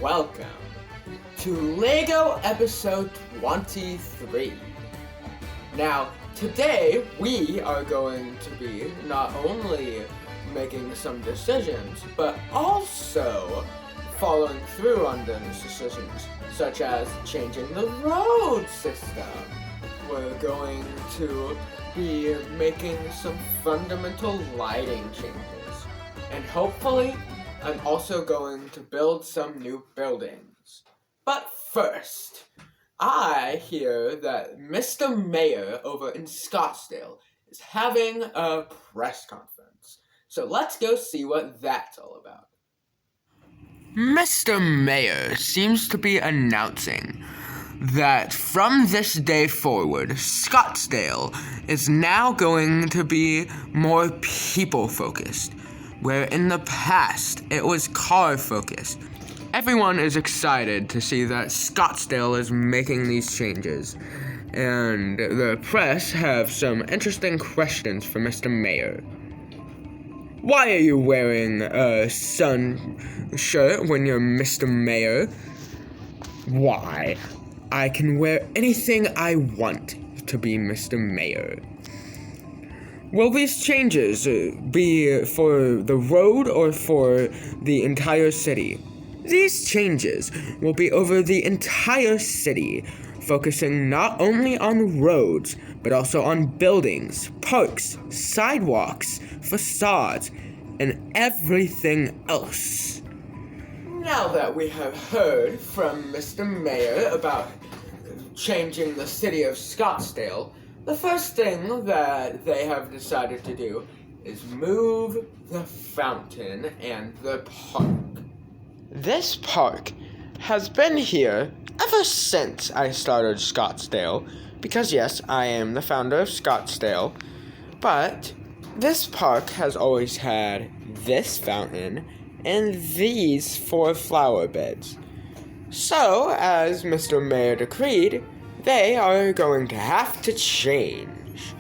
welcome to LEGO episode 23. Now, today we are going to be not only making some decisions, but also following through on those decisions, such as changing the road system. We're going to be making some fundamental lighting changes, and hopefully I'm also going to build some new buildings. But first, I hear that Mr. Mayor over in Scottsdale is having a press conference. So let's go see what that's all about. Mr. Mayor seems to be announcing that from this day forward, Scottsdale is now going to be more people-focused, where in the past it was car-focused. Everyone is excited to see that Scottsdale is making these changes, and the press have some interesting questions for Mr. Mayor. Why are you wearing a sun shirt when you're Mr. Mayor? Why? I can wear anything I want to be Mr. Mayor. Will these changes be for the road or for the entire city? These changes will be over the entire city, focusing not only on roads, but also on buildings, parks, sidewalks, facades, and everything else. Now that we have heard from Mr. Mayor about changing the city of Scottsdale, the first thing that they have decided to do is move the fountain and the park. This park has been here ever since I started Scottsdale, because yes, I am the founder of Scottsdale, but this park has always had this fountain and these 4 flower beds. So, as Mr. Mayor decreed, they are going to have to change.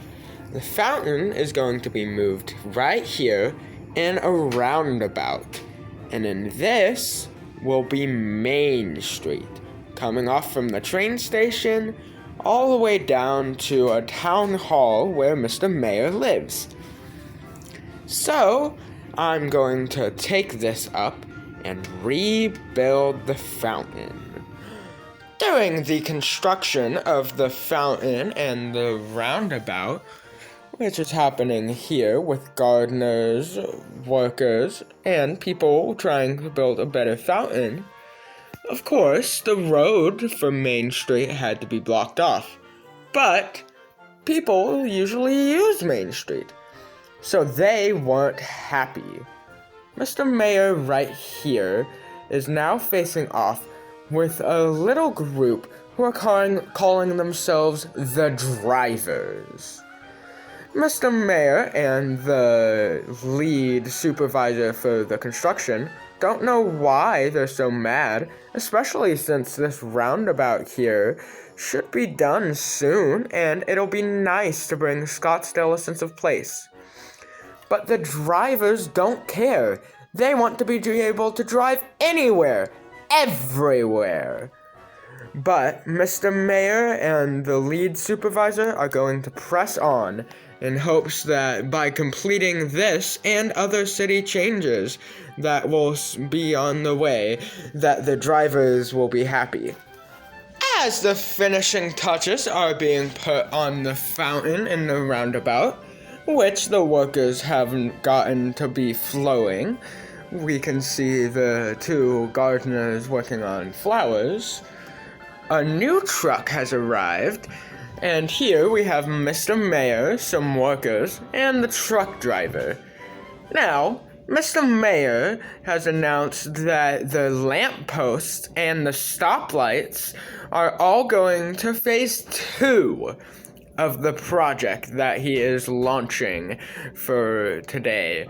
The fountain is going to be moved right here in a roundabout, and in this will be Main Street, coming off from the train station all the way down to a town hall where Mr. Mayor lives. So, I'm going to take this up and rebuild the fountain. During the construction of the fountain and the roundabout, which is happening here with gardeners, workers, and people trying to build a better fountain, of course, the road from Main Street had to be blocked off. But people usually use Main Street, so they weren't happy. Mr. Mayor right here is now facing off with a little group who are calling themselves the Drivers. Mr. Mayor and the lead supervisor for the construction don't know why they're so mad, especially since this roundabout here should be done soon, and it'll be nice to bring Scottsdale a sense of place. But the drivers don't care. They want to be able to drive anywhere, everywhere. But Mr. Mayor and the lead supervisor are going to press on in hopes that by completing this and other city changes that will be on the way, that the drivers will be happy. As the finishing touches are being put on the fountain in the roundabout, which the workers haven't gotten to be flowing, we can see the 2 gardeners working on flowers. A new truck has arrived, and here we have Mr. Mayor, some workers, and the truck driver. Now, Mr. Mayor has announced that the lampposts and the stoplights are all going to phase 2 of the project that he is launching for today.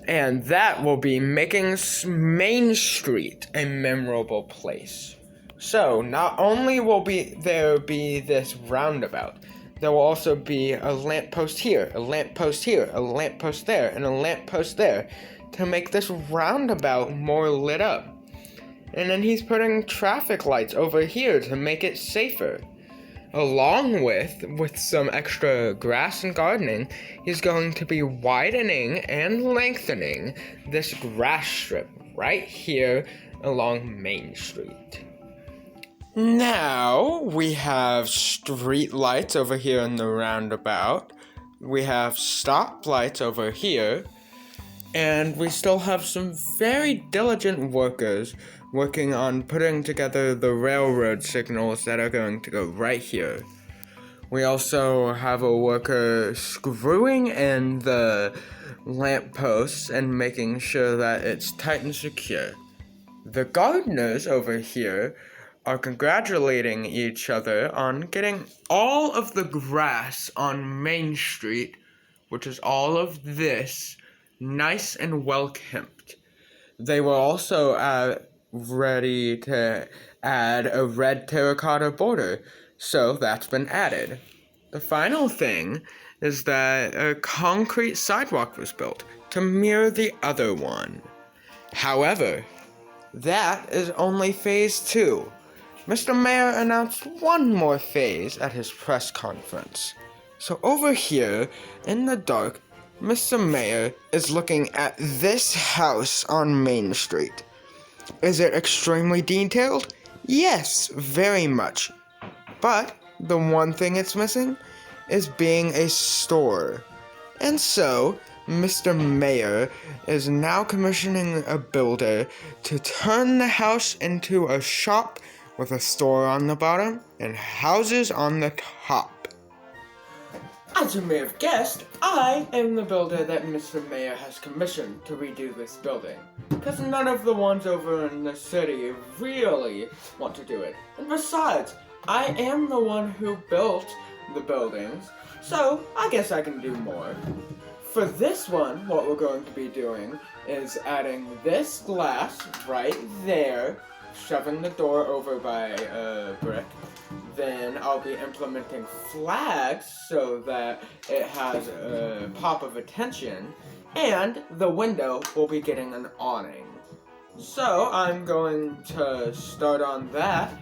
And that will be making Main Street a memorable place. So, not only will there be this roundabout, there will also be a lamppost here, a lamppost here, a lamppost there, and a lamppost there to make this roundabout more lit up. And then he's putting traffic lights over here to make it safer. Along with some extra grass and gardening, he's going to be widening and lengthening this grass strip right here along Main Street. Now we have street lights over here in the roundabout. We have stop lights over here. And we still have some very diligent workers working on putting together the railroad signals that are going to go right here. We also have a worker screwing in the lampposts and making sure that it's tight and secure. The gardeners over here are congratulating each other on getting all of the grass on Main Street, which is all of this, nice and well kempt. They were also ready to add a red terracotta border, so that's been added. The final thing is that a concrete sidewalk was built to mirror the other one. However, that is only phase 2. Mr. Mayor announced one more phase at his press conference. So over here, in the dark, Mr. Mayor is looking at this house on Main Street. Is it extremely detailed? Yes, very much. But the one thing it's missing is being a store. And so, Mr. Mayor is now commissioning a builder to turn the house into a shop with a store on the bottom and houses on the top. As you may have guessed, I am the builder that Mr. Mayor has commissioned to redo this building, because none of the ones over in the city really want to do it. And besides, I am the one who built the buildings, so I guess I can do more. For this one, what we're going to be doing is adding this glass right there, shoving the door over by a brick. Then I'll be implementing flags so that it has a pop of attention, and the window will be getting an awning. So I'm going to start on that,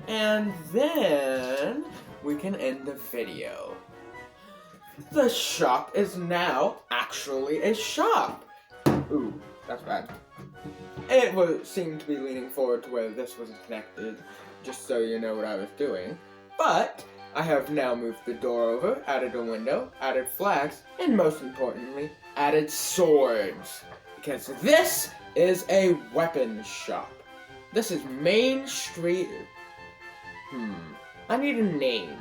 and then we can end the video. The shop is now actually a shop. Ooh, that's bad. It seemed to be leaning forward to where this was connected, just so you know what I was doing. But I have now moved the door over, added a window, added flags, and most importantly, added swords. Because this is a weapons shop. This is Main Street. I need a name.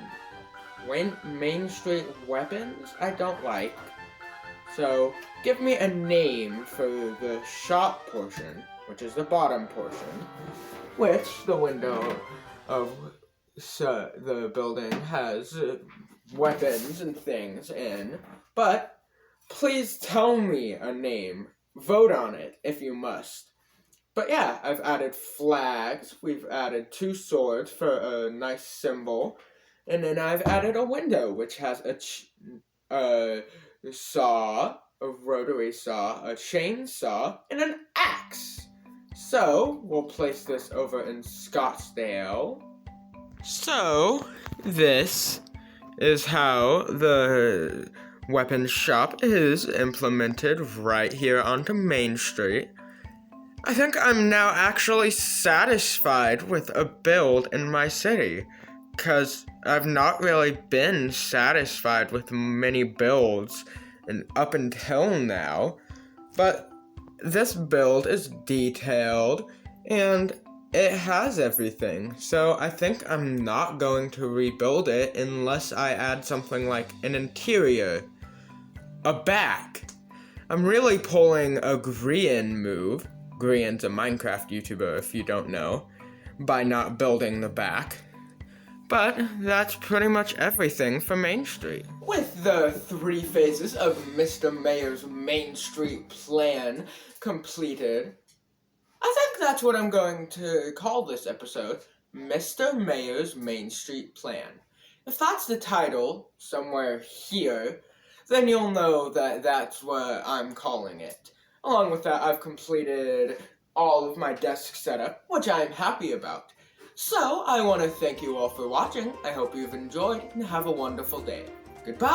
Main Street Weapons? I don't like. So, give me a name for the shop portion, which is the bottom portion, which the window of the building has weapons and things in. But please tell me a name. Vote on it if you must. But yeah, I've added flags. We've added 2 swords for a nice symbol. And then I've added a window, which has a saw, a rotary saw, a chainsaw, and an axe. So, we'll place this over in Scottsdale. So, this is how the weapons shop is implemented right here onto Main Street. I think I'm now actually satisfied with a build in my city, because I've not really been satisfied with many builds up until now, but this build is detailed and it has everything, so I think I'm not going to rebuild it unless I add something like an interior, a back. I'm really pulling a Grian move. Grian's a Minecraft YouTuber if you don't know, by not building the back. But that's pretty much everything for Main Street. With the 3 phases of Mr. Mayor's Main Street plan completed, I think that's what I'm going to call this episode, Mr. Mayor's Main Street Plan. If that's the title, somewhere here, then you'll know that that's what I'm calling it. Along with that, I've completed all of my desk setup, which I am happy about. So, I want to thank you all for watching. I hope you've enjoyed and have a wonderful day. Goodbye!